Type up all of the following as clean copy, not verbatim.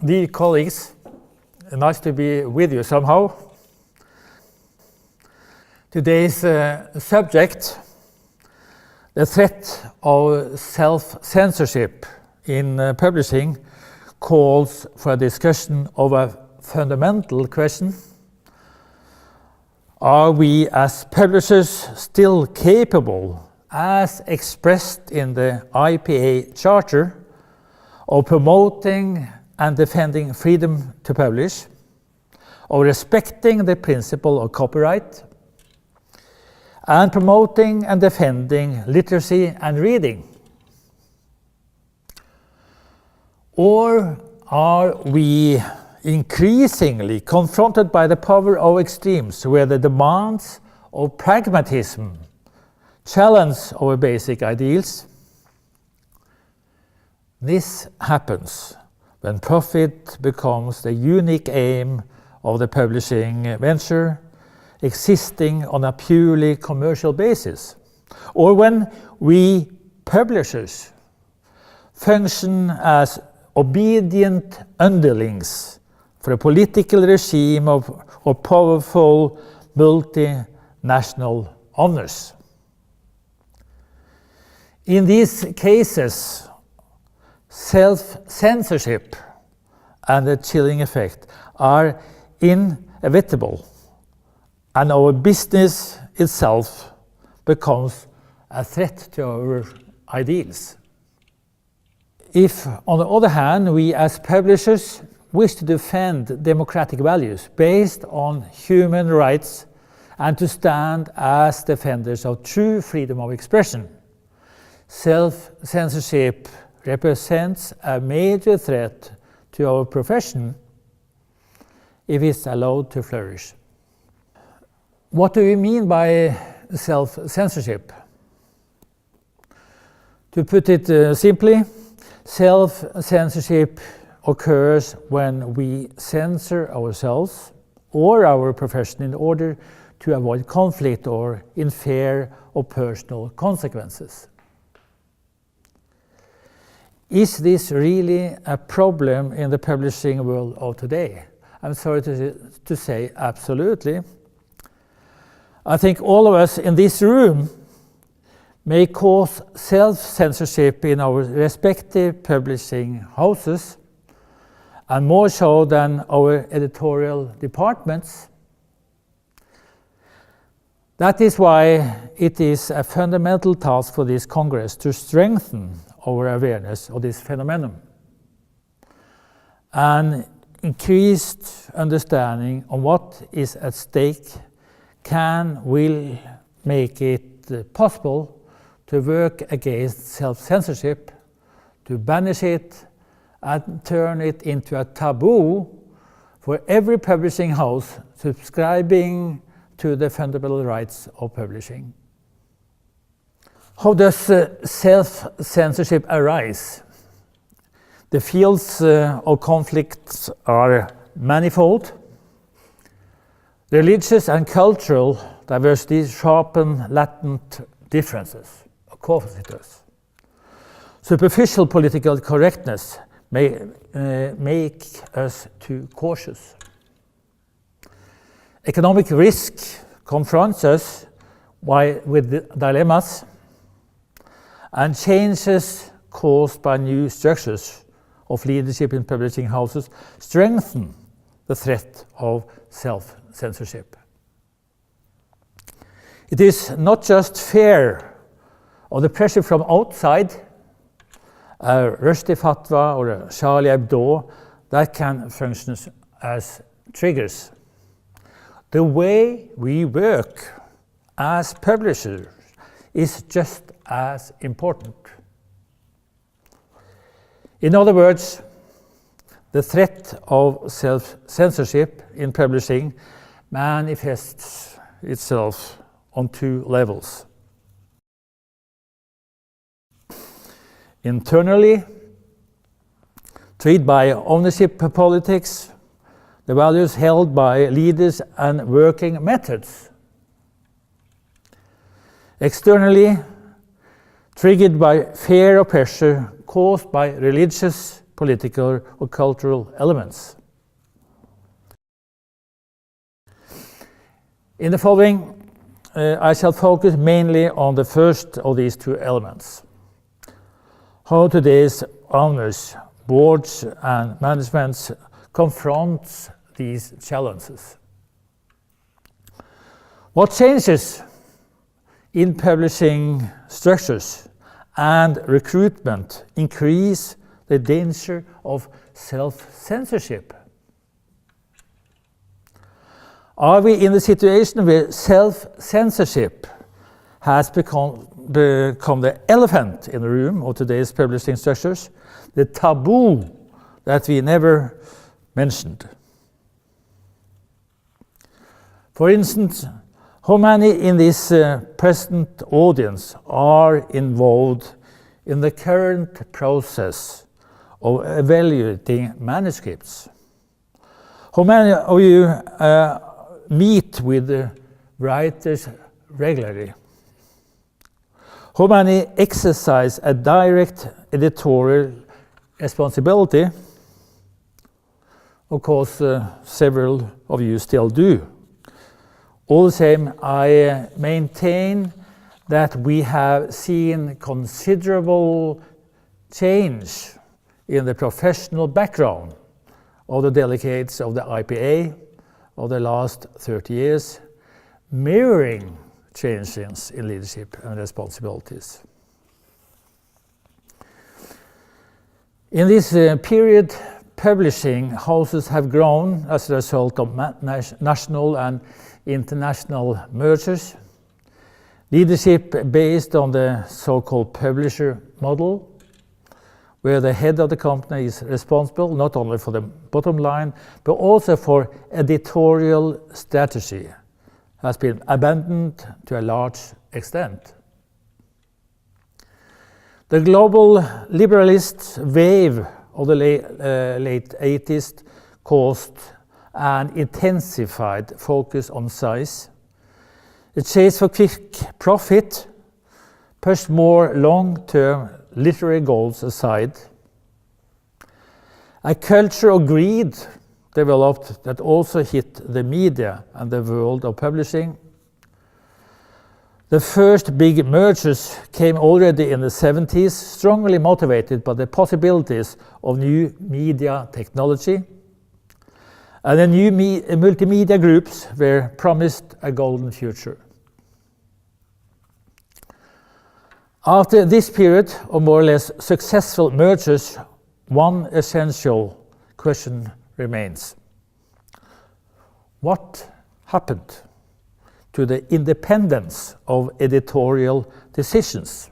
Dear colleagues, nice to be with you somehow. Today's subject, the threat of self-censorship in publishing, calls for a discussion of a fundamental question. Are we as publishers still capable, as expressed in the IPA Charter, of promoting and defending freedom to publish, of respecting the principle of copyright, and promoting and defending literacy and reading? Or are we increasingly confronted by the power of extremes where the demands of pragmatism challenge our basic ideals? This happens when profit becomes the unique aim of the publishing venture, existing on a purely commercial basis, or when we publishers function as obedient underlings for a political regime of powerful multinational owners. In these cases, self-censorship and the chilling effect are inevitable, and our business itself becomes a threat to our ideals. If, on the other hand, we as publishers wish to defend democratic values based on human rights and to stand as defenders of true freedom of expression, self-censorship represents a major threat to our profession if it's allowed to flourish. What do we mean by self-censorship? To put it simply, self-censorship occurs when we censor ourselves or our profession in order to avoid conflict or in fear of personal consequences. Is this really a problem in the publishing world of today? I'm sorry to say absolutely. I think all of us in this room may cause self-censorship in our respective publishing houses, and more so than our editorial departments. That is why it is a fundamental task for this Congress to strengthen our awareness of this phenomenon. An increased understanding of what is at stake will make it possible to work against self-censorship, to banish it, and turn it into a taboo for every publishing house subscribing to the fundamental rights of publishing. How does self-censorship arise? The fields of conflict are manifold. Religious and cultural diversity sharpen latent differences, of course it does. Superficial political correctness may make us too cautious. Economic risk confronts us with dilemmas, and changes caused by new structures of leadership in publishing houses strengthen the threat of self-censorship. It is not just fear or the pressure from outside, a Rushdie fatwa or a Charlie Hebdo, that can function as triggers. The way we work as publishers is just as important. In other words, the threat of self-censorship in publishing manifests itself on two levels. Internally, treated by ownership politics, the values held by leaders and working methods. Externally, triggered by fear or pressure caused by religious, political or cultural elements. In the following, I shall focus mainly on the first of these two elements. How today's owners, boards and managements confront these challenges. What changes in publishing structures and recruitment increase the danger of self-censorship? Are we in the situation where self-censorship has become the elephant in the room of today's publishing structures, the taboo that we never mentioned? For instance, how many in this present audience are involved in the current process of evaluating manuscripts? How many of you meet with the writers regularly? How many exercise a direct editorial responsibility? Of course, several of you still do. All the same, I maintain that we have seen considerable change in the professional background of the delegates of the IPA of the last 30 years, mirroring changes in leadership and responsibilities. In this period, publishing houses have grown as a result of national and international mergers. Leadership based on the so-called publisher model, where the head of the company is responsible not only for the bottom line, but also for editorial strategy, has been abandoned to a large extent. The global liberalist wave of the late 80s caused an intensified focus on size. The chase for quick profit pushed more long-term literary goals aside. A culture of greed developed that also hit the media and the world of publishing. The first big mergers came already in the 70s, strongly motivated by the possibilities of new media technology. And the new multimedia groups were promised a golden future. After this period of more or less successful mergers, one essential question remains. What happened to the independence of editorial decisions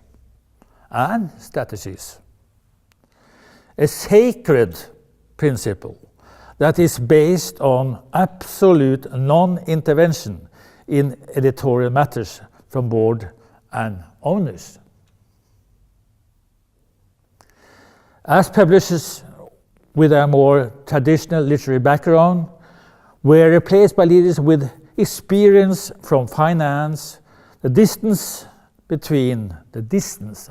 and strategies? A sacred principle that is based on absolute non-intervention in editorial matters from board and owners. As publishers with a more traditional literary background were replaced by leaders with experience from finance, I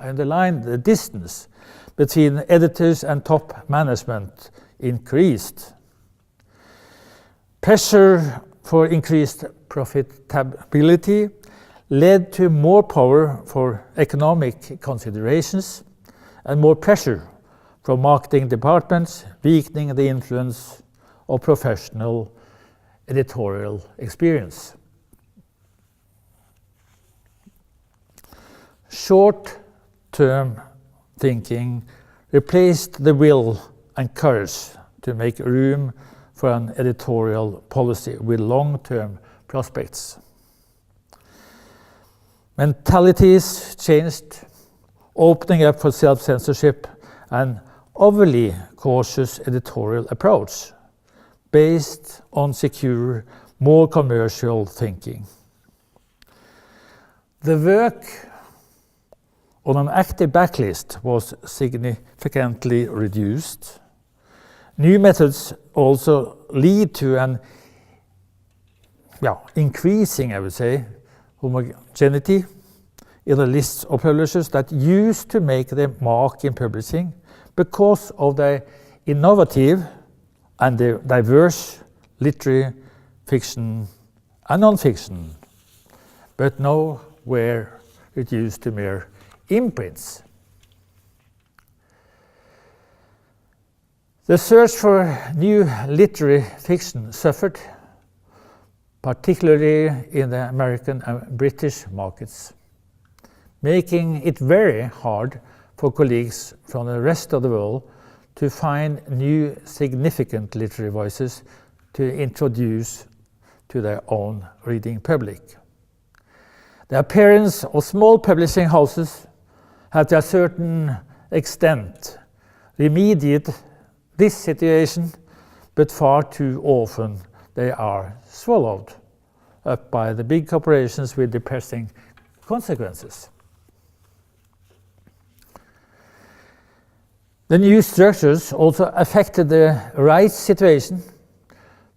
underline the distance between editors and top management increased. Pressure for increased profitability led to more power for economic considerations and more pressure from marketing departments, weakening the influence of professional editorial experience. Short-term thinking replaced the will and courage to make room for an editorial policy with long-term prospects. Mentalities changed, opening up for self-censorship and overly cautious editorial approach based on secure, more commercial thinking. The work on an active backlist was significantly reduced. New methods also lead to an increasing, I would say, homogeneity in the lists of publishers that used to make their mark in publishing because of their innovative and diverse literary fiction and non-fiction, but now we're reduced to mere imprints. The search for new literary fiction suffered, particularly in the American and British markets, making it very hard for colleagues from the rest of the world to find new significant literary voices to introduce to their own reading public. The appearance of small publishing houses have to a certain extent remedied this situation, but far too often they are swallowed up by the big corporations with depressing consequences. The new structures also affected the rights situation.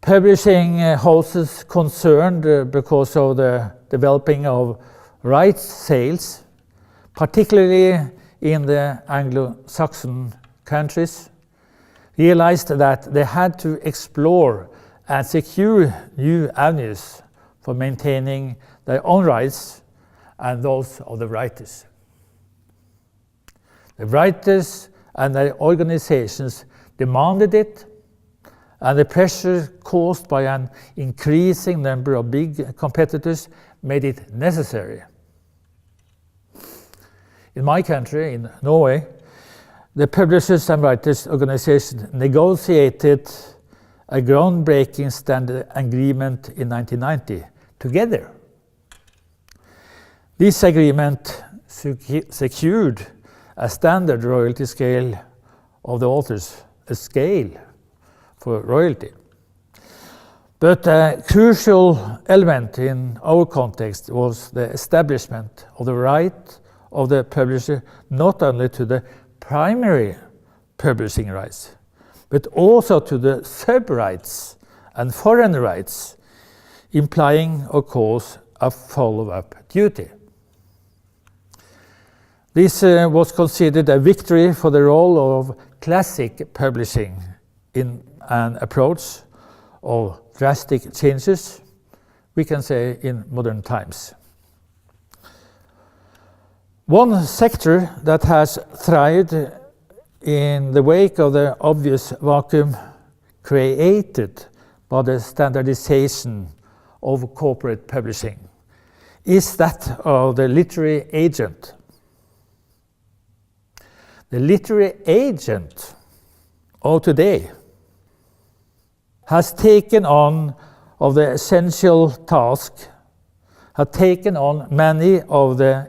Publishing houses concerned because of the developing of rights sales, particularly in the Anglo-Saxon countries, realized that they had to explore and secure new avenues for maintaining their own rights and those of the writers. The writers and their organizations demanded it, and the pressure caused by an increasing number of big competitors made it necessary. In my country, in Norway, the Publishers and Writers Organization negotiated a groundbreaking standard agreement in 1990 together. This agreement secured a standard royalty scale of the authors, a scale for royalty. But a crucial element in our context was the establishment of the right of the publisher not only to the primary publishing rights, but also to the sub-rights and foreign rights, implying, of course, a follow-up duty. This was considered a victory for the role of classic publishing in an approach of drastic changes, we can say, in modern times. One sector that has thrived in the wake of the obvious vacuum created by the standardization of corporate publishing is that of the literary agent. The literary agent of today has taken on many of the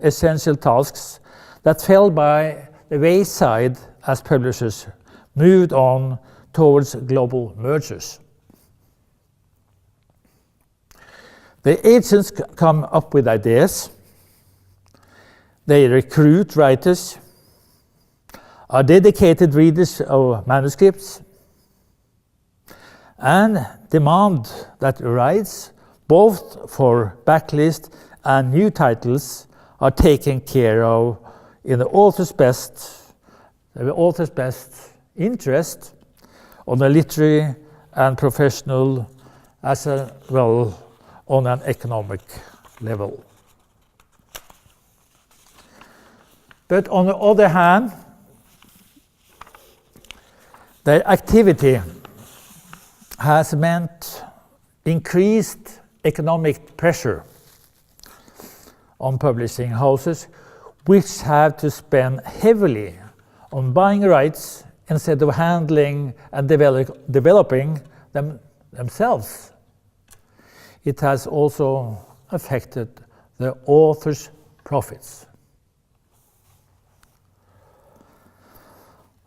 essential tasks that fell by the wayside as publishers moved on towards global mergers. The agents come up with ideas, they recruit writers, are dedicated readers of manuscripts, and demand that rights, both for backlist and new titles, are taken care of in the author's best interest on a literary and professional as well on an economic level. But on the other hand, their activity has meant increased economic pressure on publishing houses, which have to spend heavily on buying rights instead of handling and developing them themselves. It has also affected the author's profits.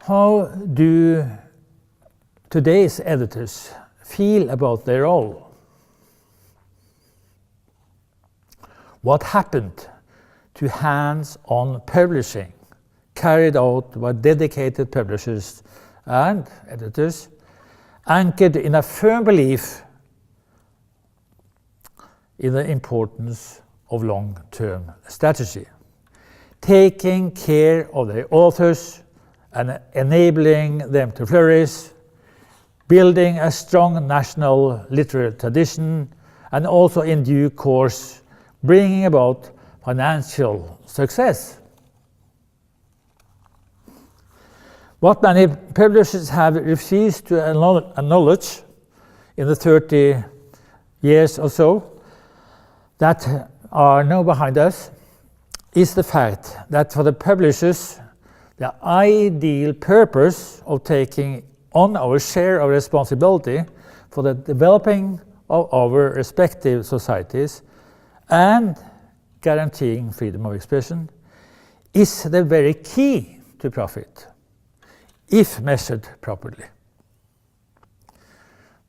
How do today's editors feel about their role? What happened to hands-on publishing carried out by dedicated publishers and editors, anchored in a firm belief in the importance of long-term strategy, taking care of their authors and enabling them to flourish, building a strong national literary tradition, and also in due course bringing about financial success. What many publishers have refused to acknowledge in the 30 years or so that are now behind us is the fact that for the publishers, the ideal purpose of taking on our share of responsibility for the developing of our respective societies and guaranteeing freedom of expression is the very key to profit, if measured properly.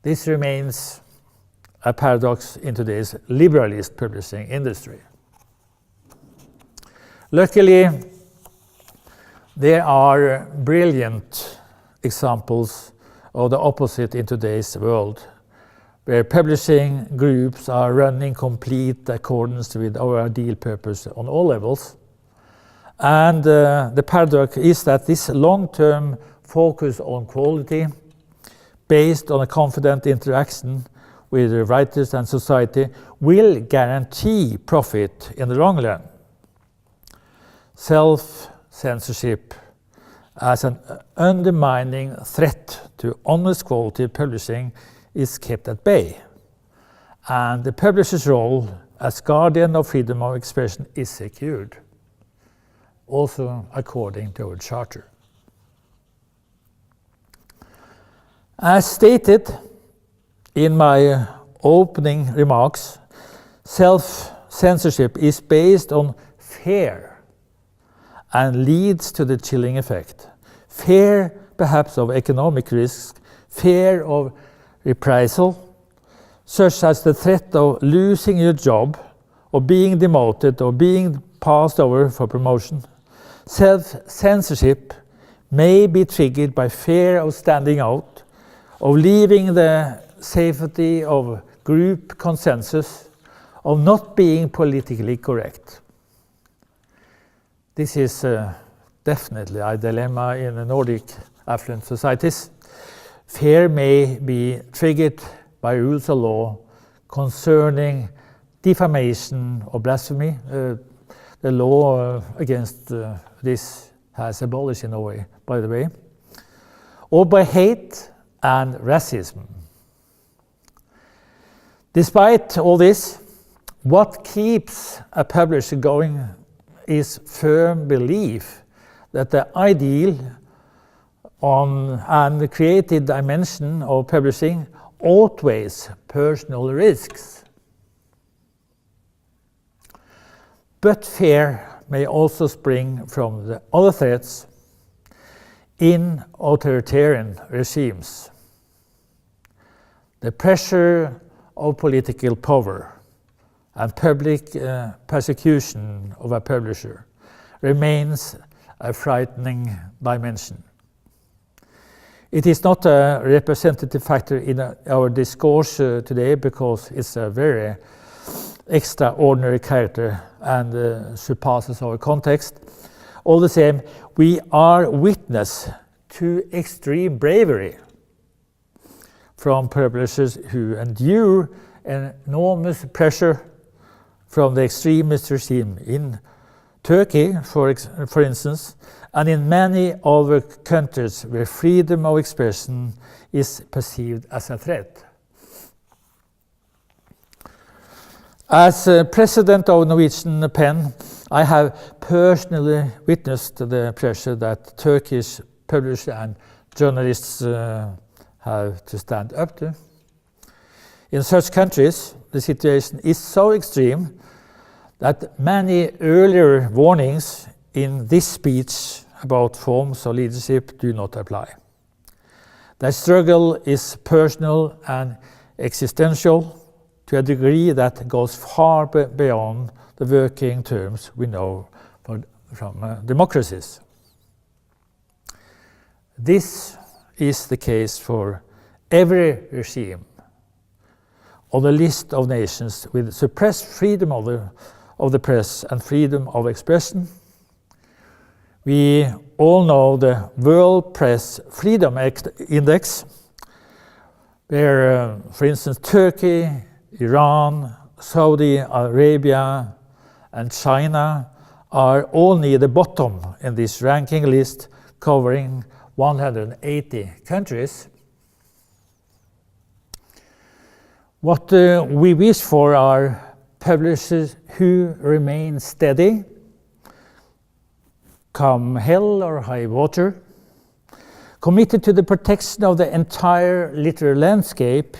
This remains a paradox in today's liberalist publishing industry. Luckily, there are brilliant examples of the opposite in today's world, where publishing groups are running complete accordance with our ideal purpose on all levels. And the paradox is that this long-term focus on quality, based on a confident interaction with the writers and society, will guarantee profit in the long run. Self-censorship as an undermining threat to honest quality publishing is kept at bay, and the publisher's role as guardian of freedom of expression is secured, also according to our charter. As stated in my opening remarks, self-censorship is based on fear and leads to the chilling effect. Fear, perhaps, of economic risks, fear of reprisal, such as the threat of losing your job, or being demoted, or being passed over for promotion. Self-censorship may be triggered by fear of standing out, of leaving the safety of group consensus, of not being politically correct. This is definitely a dilemma in the Nordic affluent societies. Fear may be triggered by rules of law concerning defamation or blasphemy. The law against this has abolished in Norway, by the way. Or by hate and racism. Despite all this, what keeps a publisher going is firm belief that the ideal and the creative dimension of publishing outweighs personal risks. But fear may also spring from the other threats in authoritarian regimes. The pressure of political power and public persecution of a publisher remains a frightening dimension. It is not a representative factor in our discourse today because it's a very extraordinary character and surpasses our context. All the same, we are witness to extreme bravery from publishers who endure enormous pressure from the extremist regime in Turkey, for instance, and in many other countries where freedom of expression is perceived as a threat. As president of Norwegian PEN, I have personally witnessed the pressure that Turkish publishers and journalists have to stand up to. In such countries, the situation is so extreme that many earlier warnings in this speech about forms of leadership do not apply. The struggle is personal and existential to a degree that goes far beyond the working terms we know from democracies. This is the case for every regime on the list of nations with suppressed freedom of the press and freedom of expression, We all know the World Press Freedom Index, where, for instance, Turkey, Iran, Saudi Arabia, and China are all near the bottom in this ranking list, covering 180 countries. What we wish for are publishers who remain steady, come hell or high water, committed to the protection of the entire literary landscape,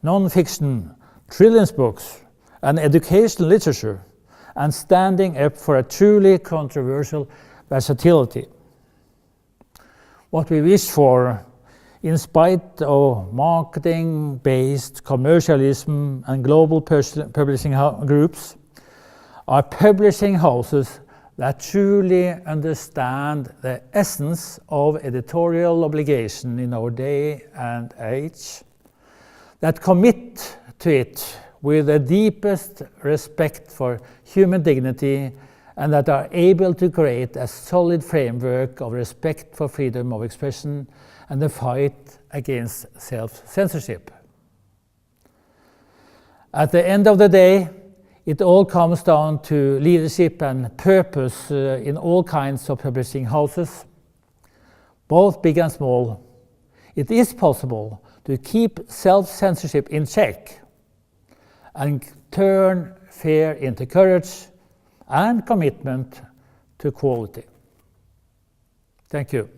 non-fiction, children's books, and educational literature, and standing up for a truly controversial versatility. What we wish for, in spite of marketing-based commercialism and global publishing groups, are publishing houses that truly understand the essence of editorial obligation in our day and age, that commit to it with the deepest respect for human dignity, and that are able to create a solid framework of respect for freedom of expression and the fight against self-censorship. At the end of the day, it all comes down to leadership and purpose in all kinds of publishing houses, both big and small. It is possible to keep self-censorship in check and turn fear into courage and commitment to quality. Thank you.